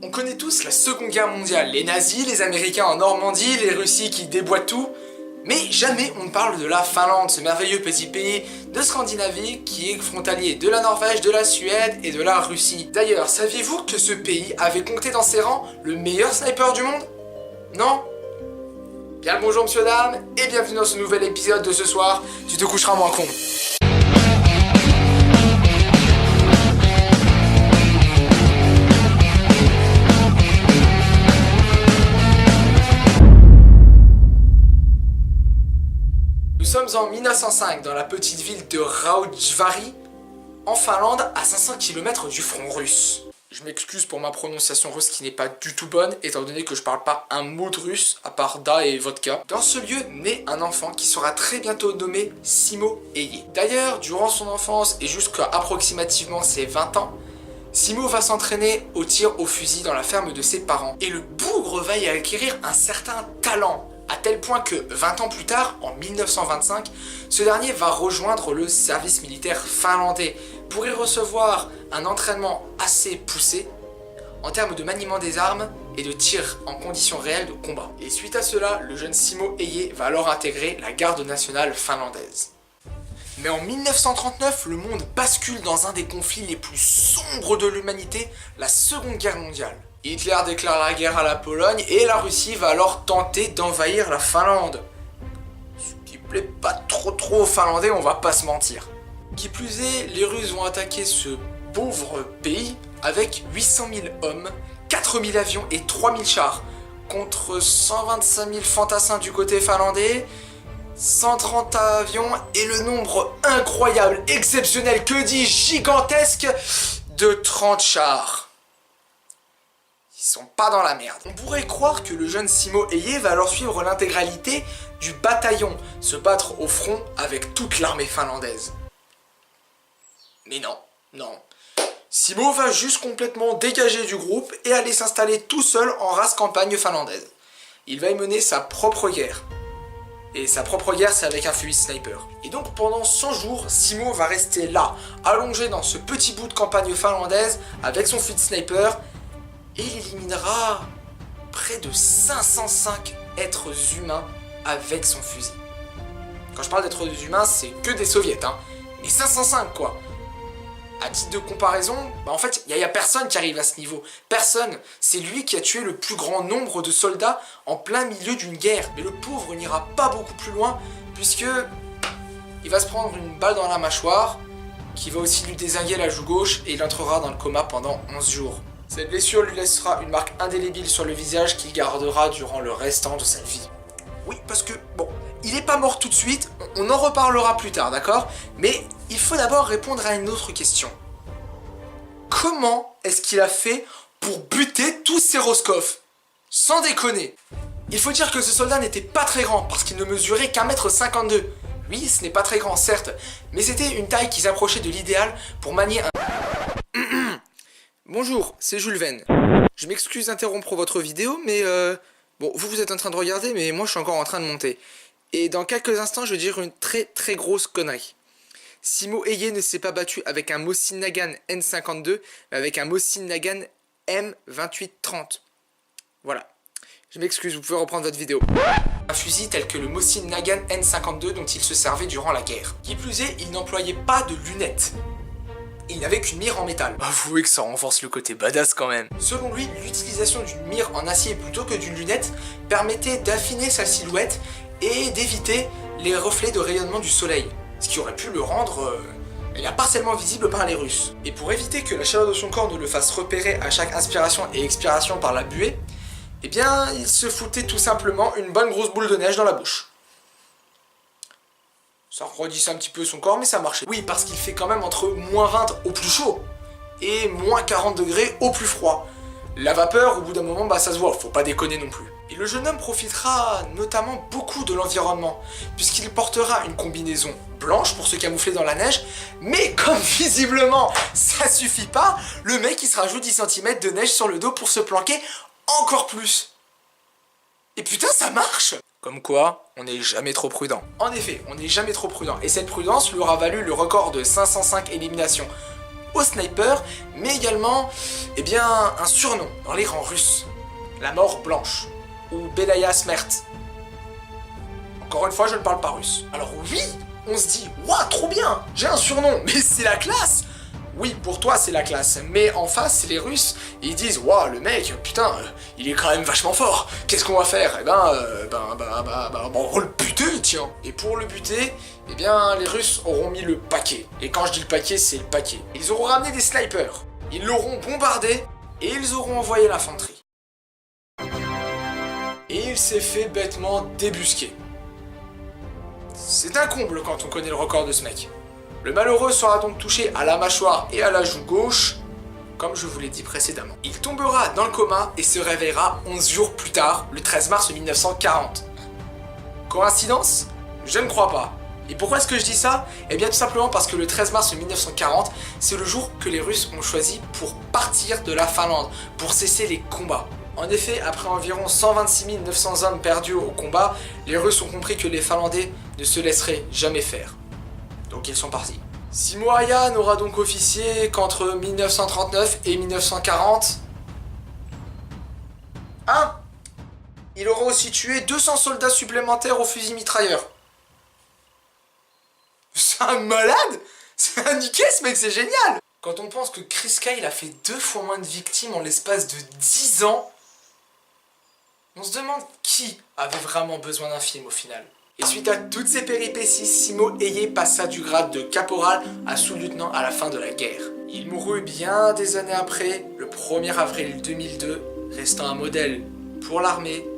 On connaît tous la Seconde Guerre mondiale, les nazis, les Américains en Normandie, les Russies qui déboîtent tout, mais jamais on ne parle de la Finlande, ce merveilleux petit pays de Scandinavie qui est frontalier de la Norvège, de la Suède et de la Russie. D'ailleurs, saviez-vous que ce pays avait compté dans ses rangs le meilleur sniper du monde? Non? Bien le bonjour monsieur dame, et bienvenue dans ce nouvel épisode de ce soir, tu te coucheras moins con. Nous sommes en 1905 dans la petite ville de Rautjärvi, en Finlande, à 500 km du front russe. Je m'excuse pour ma prononciation russe qui n'est pas du tout bonne, étant donné que je parle pas un mot de russe, à part da et vodka. Dans ce lieu naît un enfant qui sera très bientôt nommé Simo Häyhä. D'ailleurs, durant son enfance et jusqu'à approximativement ses 20 ans, Simo va s'entraîner au tir au fusil dans la ferme de ses parents. Et le bougre va y acquérir un certain talent, à tel point que 20 ans plus tard, en 1925, ce dernier va rejoindre le service militaire finlandais pour y recevoir un entraînement assez poussé en termes de maniement des armes et de tir en conditions réelles de combat. Et suite à cela, le jeune Simo Häyhä va alors intégrer la garde nationale finlandaise. Mais en 1939, le monde bascule dans un des conflits les plus sombres de l'humanité, la Seconde Guerre mondiale. Hitler déclare la guerre à la Pologne et la Russie va alors tenter d'envahir la Finlande. Ce qui plaît pas trop aux Finlandais, on va pas se mentir. Qui plus est, les Russes vont attaquer ce pauvre pays avec 800 000 hommes, 4 000 avions et 3 000 chars, contre 125 000 fantassins du côté finlandais, 130 avions et le nombre incroyable, exceptionnel, que dis-je, gigantesque de 30 chars. Ils sont pas dans la merde. On pourrait croire que le jeune Simo Häyhä va alors suivre l'intégralité du bataillon, se battre au front avec toute l'armée finlandaise. Mais non. Simo va juste complètement dégager du groupe et aller s'installer tout seul en race campagne finlandaise. Il va y mener sa propre guerre. Et sa propre guerre, c'est avec un fusil sniper. Et donc pendant 100 jours, Simo va rester là, allongé dans ce petit bout de campagne finlandaise avec son fusil sniper. Et il éliminera près de 505 êtres humains avec son fusil. Quand je parle d'êtres humains, c'est que des soviets, hein. Mais 505 quoi. À titre de comparaison, en fait, il n'y a personne qui arrive à ce niveau. Personne. C'est lui qui a tué le plus grand nombre de soldats en plein milieu d'une guerre. Mais le pauvre n'ira pas beaucoup plus loin, puisque il va se prendre une balle dans la mâchoire, qui va aussi lui dézinguer la joue gauche, et il entrera dans le coma pendant 11 jours. Cette blessure lui laissera une marque indélébile sur le visage qu'il gardera durant le restant de sa vie. Oui, parce que, bon, il n'est pas mort tout de suite, on en reparlera plus tard, d'accord? Mais il faut d'abord répondre à une autre question. Comment est-ce qu'il a fait pour buter tous ces Roscoff? Sans déconner. Il faut dire que ce soldat n'était pas très grand, parce qu'il ne mesurait qu'1,52 m. Oui, ce n'est pas très grand, certes, mais c'était une taille qui s'approchait de l'idéal pour manier un... Bonjour, c'est Jules Verne. Je m'excuse d'interrompre votre vidéo, mais bon, vous êtes en train de regarder, mais moi je suis encore en train de monter. Et dans quelques instants, je vais dire une très grosse connerie. Simo Häyhä ne s'est pas battu avec un Mosin Nagant N52, mais avec un Mosin Nagant M2830. Voilà. Je m'excuse, vous pouvez reprendre votre vidéo. Un fusil tel que le Mosin Nagant N52 dont il se servait durant la guerre. Qui plus est, il n'employait pas de lunettes. Il n'avait qu'une mire en métal. Avouez que ça renforce le côté badass quand même. Selon lui, l'utilisation d'une mire en acier plutôt que d'une lunette permettait d'affiner sa silhouette et d'éviter les reflets de rayonnement du soleil. Ce qui aurait pu le rendre partiellement visible par les Russes. Et pour éviter que la chaleur de son corps ne le fasse repérer à chaque inspiration et expiration par la buée, eh bien, il se foutait tout simplement une bonne grosse boule de neige dans la bouche. Ça refroidissait un petit peu son corps, mais ça marchait. Oui, parce qu'il fait quand même entre -20 au plus chaud et -40 degrés au plus froid. La vapeur, au bout d'un moment, ça se voit, faut pas déconner non plus. Et le jeune homme profitera notamment beaucoup de l'environnement, puisqu'il portera une combinaison blanche pour se camoufler dans la neige, mais comme visiblement ça suffit pas, le mec il se rajoute 10 cm de neige sur le dos pour se planquer encore plus. Et putain, ça marche! Comme quoi, on n'est jamais trop prudent. En effet, on n'est jamais trop prudent, et cette prudence lui aura valu le record de 505 éliminations au sniper, mais également eh bien, un surnom dans les rangs russes. La mort blanche, ou Belaya Smert. Encore une fois, je ne parle pas russe. Alors oui, on se dit, waouh, trop bien, j'ai un surnom, mais c'est la classe. Oui, pour toi c'est la classe, mais en face c'est les Russes, et ils disent waouh le mec, putain, il est quand même vachement fort. Qu'est-ce qu'on va faire? Eh ben, on va le buter, tiens. Et pour le buter, eh bien les Russes auront mis le paquet. Et quand je dis le paquet, c'est le paquet. Ils auront ramené des snipers, ils l'auront bombardé, et ils auront envoyé l'infanterie. Et il s'est fait bêtement débusquer. C'est un comble quand on connaît le record de ce mec. Le malheureux sera donc touché à la mâchoire et à la joue gauche, comme je vous l'ai dit précédemment. Il tombera dans le coma et se réveillera 11 jours plus tard, le 13 mars 1940. Coïncidence? Je ne crois pas. Et pourquoi est-ce que je dis ça? Eh bien tout simplement parce que le 13 mars 1940, c'est le jour que les Russes ont choisi pour partir de la Finlande, pour cesser les combats. En effet, après environ 126 900 hommes perdus au combat, les Russes ont compris que les Finlandais ne se laisseraient jamais faire. Donc ils sont partis. Simoaya n'aura donc officié qu'entre 1939 et 1940. Il aura aussi tué 200 soldats supplémentaires au fusil mitrailleur. C'est un malade. C'est un niqué ce mec, c'est génial. Quand on pense que Chris Kyle a fait 2 fois moins de victimes en l'espace de 10 ans, on se demande qui avait vraiment besoin d'un film au final. Et suite à toutes ces péripéties, Simo Aye passa du grade de caporal à sous-lieutenant à la fin de la guerre. Il mourut bien des années après, le 1er avril 2002, restant un modèle pour l'armée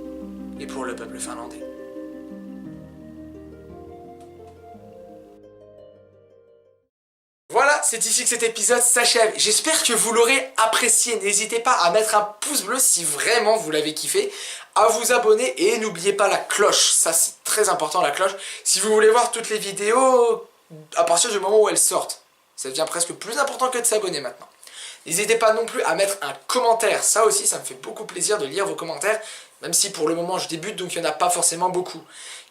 et pour le peuple finlandais. Voilà, c'est ici que cet épisode s'achève. J'espère que vous l'aurez apprécié. N'hésitez pas à mettre un pouce bleu si vraiment vous l'avez kiffé, à vous abonner et n'oubliez pas la cloche. Ça, c'est très important, la cloche. Si vous voulez voir toutes les vidéos à partir du moment où elles sortent, ça devient presque plus important que de s'abonner maintenant. N'hésitez pas non plus à mettre un commentaire. Ça aussi, ça me fait beaucoup plaisir de lire vos commentaires, même si pour le moment je débute, donc il n'y en a pas forcément beaucoup.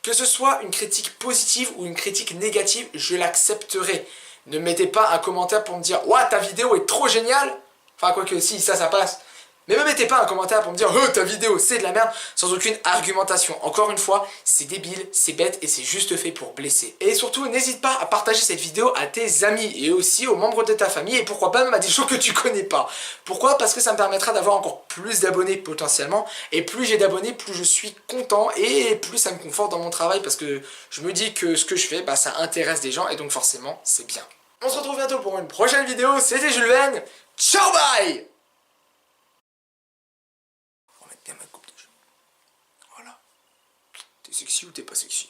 Que ce soit une critique positive ou une critique négative, je l'accepterai. Ne mettez pas un commentaire pour me dire « Ouah, ta vidéo est trop géniale !» Enfin, quoique si, ça passe. Mais ne mettez pas un commentaire pour me dire « Oh, ta vidéo, c'est de la merde !» sans aucune argumentation. Encore une fois, c'est débile, c'est bête et c'est juste fait pour blesser. Et surtout, n'hésite pas à partager cette vidéo à tes amis et aussi aux membres de ta famille et pourquoi pas même à des gens que tu connais pas. Pourquoi? Parce que ça me permettra d'avoir encore plus d'abonnés potentiellement. Et plus j'ai d'abonnés, plus je suis content et plus ça me conforte dans mon travail parce que je me dis que ce que je fais, bah, ça intéresse des gens et donc forcément, c'est bien. On se retrouve bientôt pour une prochaine vidéo. C'était Jules Verne. Ciao, bye! On va mettre bien ma coupe de cheveux. Voilà. T'es sexy ou t'es pas sexy?